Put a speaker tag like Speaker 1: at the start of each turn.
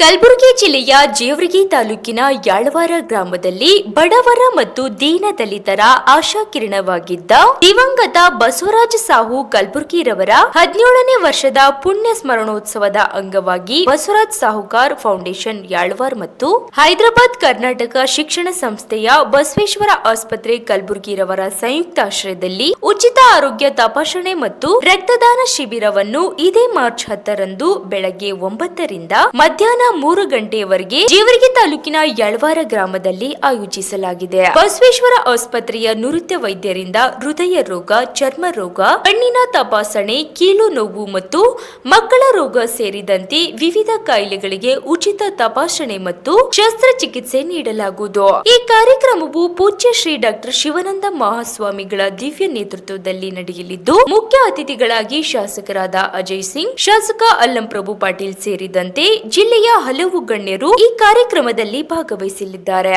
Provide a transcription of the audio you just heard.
Speaker 1: ಕಲಬುರಗಿ ಜಿಲ್ಲೆಯ ಜೇವರ್ಗಿ ತಾಲೂಕಿನ ಯಾಳವಾರ ಗ್ರಾಮದಲ್ಲಿ ಬಡವರ ಮತ್ತು ದೀನ ದಲಿತರ ಆಶಾಕಿರಣವಾಗಿದ್ದ ದಿವಂಗತ ಬಸವರಾಜ ಸಾಹು ಕಲಬುರ್ಗಿರವರ 17ನೇ ವರ್ಷದ ಪುಣ್ಯ ಸ್ಮರಣೋತ್ಸವದ ಅಂಗವಾಗಿ ಬಸವರಾಜ ಸಾಹುಕಾರ್ ಫೌಂಡೇಶನ್ ಯಾಳವಾರ್ ಮತ್ತು ಹೈದರಾಬಾದ್ ಕರ್ನಾಟಕ ಶಿಕ್ಷಣ ಸಂಸ್ಥೆಯ ಬಸವೇಶ್ವರ ಆಸ್ಪತ್ರೆ ಕಲಬುರ್ಗಿರವರ ಸಂಯುಕ್ತಾಶ್ರಯದಲ್ಲಿ ಉಚಿತ ಆರೋಗ್ಯ ತಪಾಸಣೆ ಮತ್ತು ರಕ್ತದಾನ ಶಿಬಿರವನ್ನು ಇದೇ ಮಾರ್ಚ್ 10ರಂದು ಬೆಳಗ್ಗೆ 9ರಿಂದ ಮಧ್ಯಾಹ್ನ 3 ಗಂಟೆಯವರೆಗೆ ಜೇವರ್ಗಿ ತಾಲೂಕಿನ ಯಳವಾರ ಗ್ರಾಮದಲ್ಲಿ ಆಯೋಜಿಸಲಾಗಿದೆ. ಬಸವೇಶ್ವರ ಆಸ್ಪತ್ರೆಯ ನುರಿತ ವೈದ್ಯರಿಂದ ಹೃದಯ ರೋಗ, ಚರ್ಮ ರೋಗ, ಕಣ್ಣಿನ ತಪಾಸಣೆ, ಕೀಲು ನೋವು ಮತ್ತು ಮಕ್ಕಳ ರೋಗ ಸೇರಿದಂತೆ ವಿವಿಧ ಕಾಯಿಲೆಗಳಿಗೆ ಉಚಿತ ತಪಾಸಣೆ ಮತ್ತು ಶಸ್ತ್ರಚಿಕಿತ್ಸೆ ನೀಡಲಾಗುವುದು. ಈ ಕಾರ್ಯಕ್ರಮವು ಪೂಜ್ಯ ಶ್ರೀ ಡಾಕ್ಟರ್ ಶಿವಾನಂದ ಮಹಾಸ್ವಾಮಿಗಳ ದಿವ್ಯ ನೇತೃತ್ವದಲ್ಲಿ ನಡೆಯಲಿದ್ದು, ಮುಖ್ಯ ಅತಿಥಿಗಳಾಗಿ ಶಾಸಕರಾದ ಅಜಯ್ ಸಿಂಗ್, ಶಾಸಕ ಅಲ್ಲಂ ಪ್ರಭು ಪಾಟೀಲ್ ಸೇರಿದಂತೆ ಜಿಲ್ಲೆಯ ಹಲವು ಗಣ್ಯರು ಈ ಕಾರ್ಯಕ್ರಮದಲ್ಲಿ ಭಾಗವಹಿಸಲಿದ್ದಾರೆ.